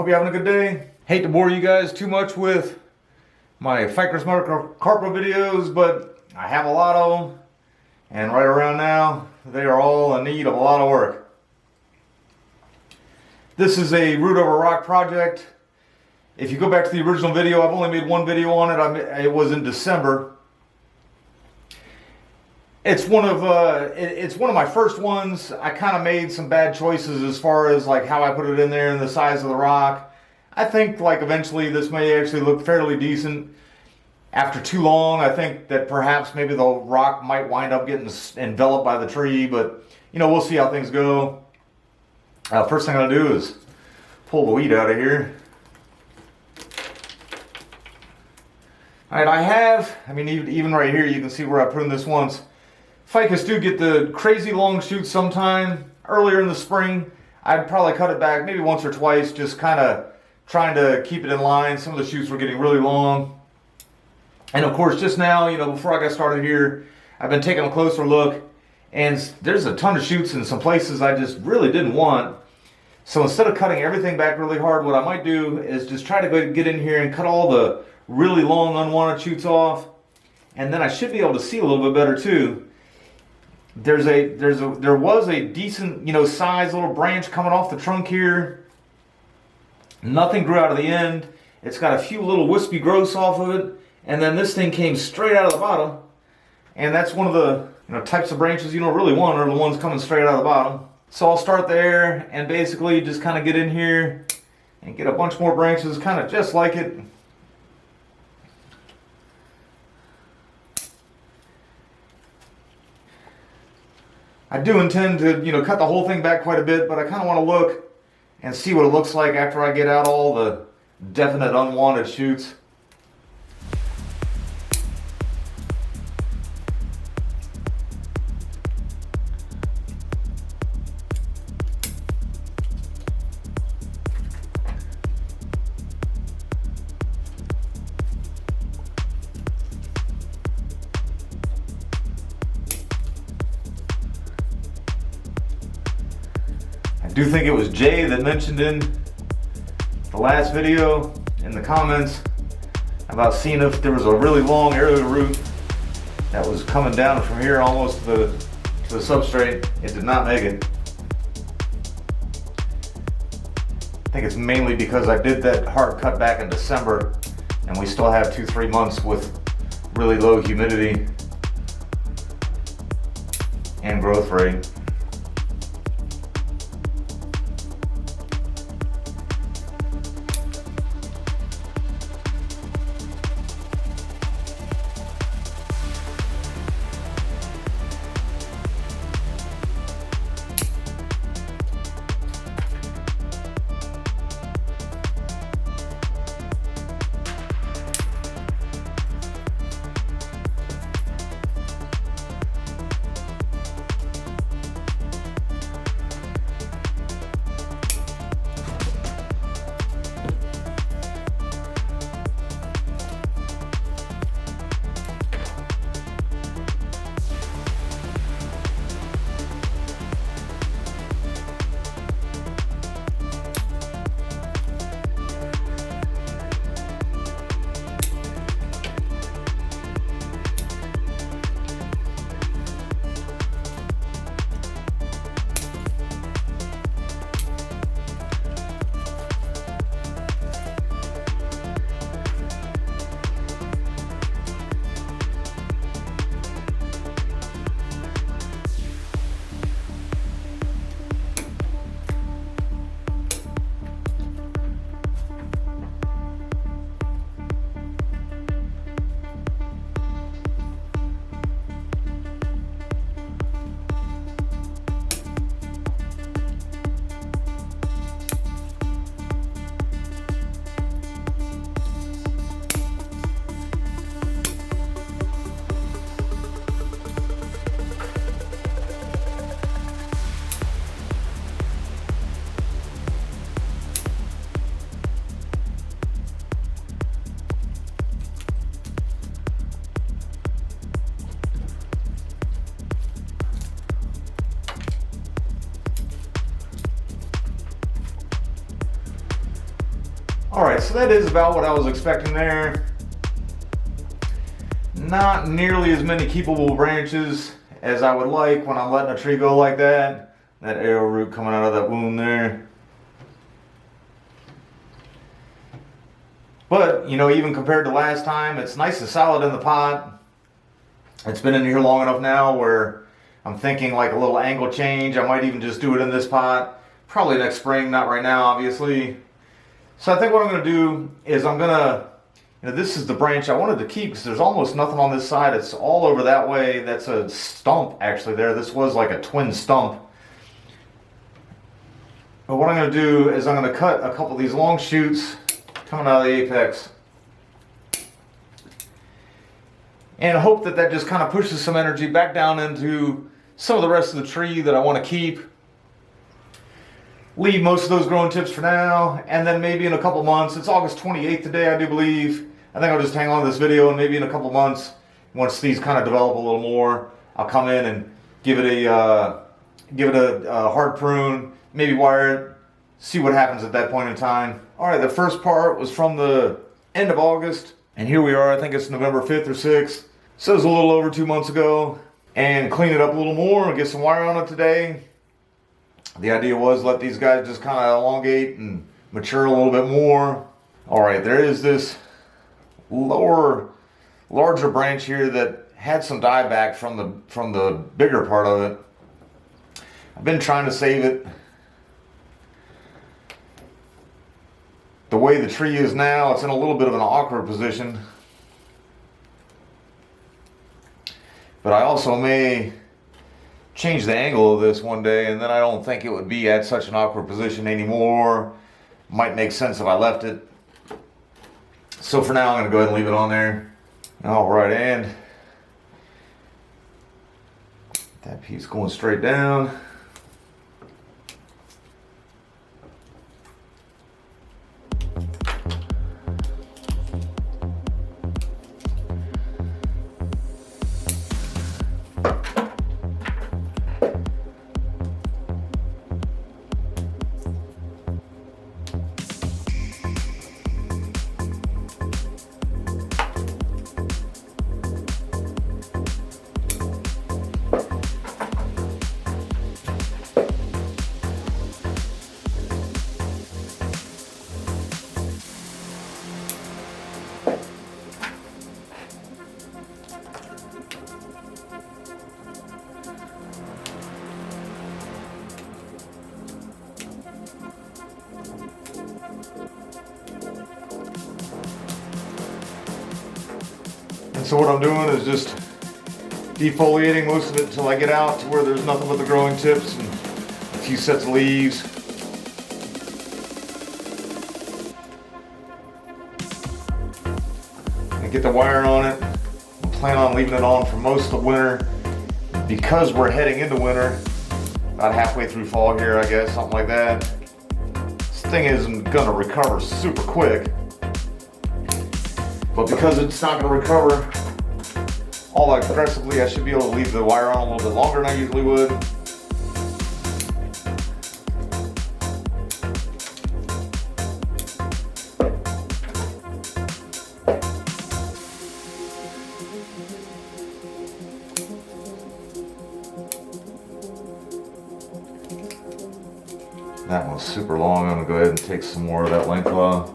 Hope you're having a good day. Hate to bore you guys too much with my Ficus Microcarpa videos, but I have a lot of them. And right around now, they are all in need of a lot of work. This is a root over rock project. If you go back to the original video, I've only made one video on it. It was in December. It's one of my first ones. I kind of made some bad choices as far as like how I put it in there and the size of the rock. I think like eventually this may actually look fairly decent. After too long, I think that perhaps maybe the rock might wind up getting enveloped by the tree, but you know, we'll see how things go. First thing I'm gonna do is pull the weed out of here. All right, even right here, you can see where I pruned this once. Ficus do get the crazy long shoots sometime. Earlier in the spring, I'd probably cut it back maybe once or twice, just kind of trying to keep it in line. Some of the shoots were getting really long. And of course, just now, you know, before I got started here, I've been taking a closer look, and there's a ton of shoots in some places I just really didn't want. So instead of cutting everything back really hard, what I might do is just try to go get in here and cut all the really long unwanted shoots off, and then I should be able to see a little bit better too. There was a decent, you know, size little branch coming off the trunk here. Nothing grew out of the end. It's got a few little wispy growths off of it. And then this thing came straight out of the bottom. And that's one of the types of branches you don't really want, are the ones coming straight out of the bottom. So I'll start there and basically just kind of get in here and get a bunch more branches kind of just like it. I do intend to, cut the whole thing back quite a bit, but I kind of want to look and see what it looks like after I get out all the definite unwanted shoots. I do think it was Jay that mentioned in the last video in the comments about seeing if there was a really long area root that was coming down from here almost to the substrate. It did not make it. I think it's mainly because I did that hard cut back in December and we still have 2-3 months with really low humidity and growth rate. so that is about what I was expecting there. Not nearly as many keepable branches as I would like when I'm letting a tree go like that. That arrow root coming out of that wound there. But, you know, even compared to last time, it's nice and solid in the pot. It's been in here long enough now where I'm thinking like a little angle change. I might even just do it in this pot. Probably next spring, not right now, obviously. So I think what I'm going to do is I'm going to, you know, this is the branch I wanted to keep because there's almost nothing on this side. It's all over that way. That's a stump actually there. This was like a twin stump. But what I'm going to do is I'm going to cut a couple of these long shoots coming out of the apex. And hope that that just kind of pushes some energy back down into some of the rest of the tree that I want to keep. Leave most of those growing tips for now, and then maybe in a couple months, it's August 28th today, I do believe. I think I'll just hang on to this video, and maybe in a couple months, once these kind of develop a little more, I'll come in and give it a hard prune, maybe wire it, see what happens at that point in time. All right, the first part was from the end of August, and here we are. I think it's November 5th or 6th. So it was a little over 2 months ago, and clean it up a little more and get some wire on it today. The idea was let these guys just kind of elongate and mature a little bit more. All right, there is this larger branch here that had some dieback from the bigger part of it. I've been trying to save it. The way the tree is now, it's in a little bit of an awkward position. But I also may change the angle of this one day, and then I don't think it would be at such an awkward position anymore. Might make sense if I left it. So for now, I'm going to go ahead and leave it on there. All right, and that piece going straight down. So what I'm doing is just defoliating most of it until I get out to where there's nothing but the growing tips and a few sets of leaves. And get the wire on it. I plan on leaving it on for most of the winter because we're heading into winter, about halfway through fall here, I guess, something like that. This thing isn't gonna recover super quick. But because it's not going to recover all that aggressively, I should be able to leave the wire on a little bit longer than I usually would. That one's super long. I'm going to go ahead and take some more of that length off.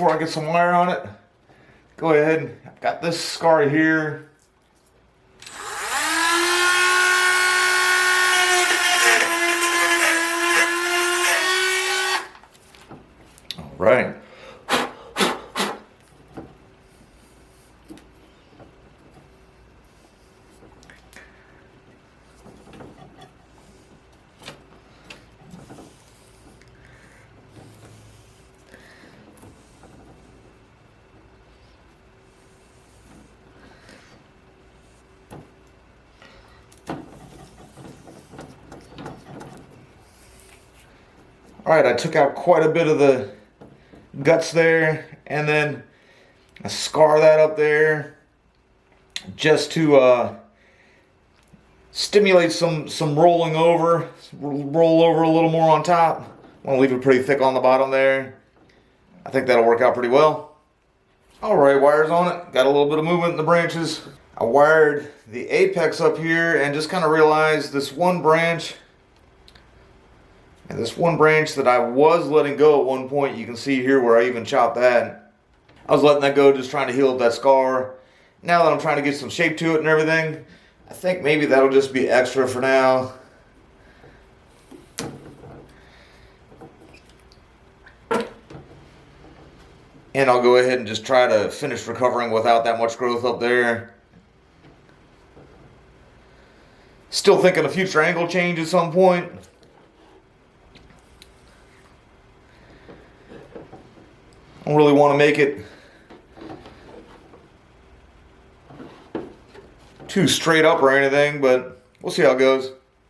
before I get some wire on it. Go ahead, I've got this scar here. All right. All right, I took out quite a bit of the guts there, and then I scar that up there just to stimulate some rolling over, roll over a little more on top. I want to leave it pretty thick on the bottom there. I think that'll work out pretty well. All right, wires on it. Got a little bit of movement in the branches. I wired the apex up here and just kind of realized this one branch. And this one branch that I was letting go at one point, you can see here where I even chopped that. I was letting that go, just trying to heal up that scar. Now that I'm trying to get some shape to it and everything, I think maybe that'll just be extra for now. And I'll go ahead and just try to finish recovering without that much growth up there. Still thinking a future angle change at some point. I don't really want to make it too straight up or anything, but we'll see how it goes.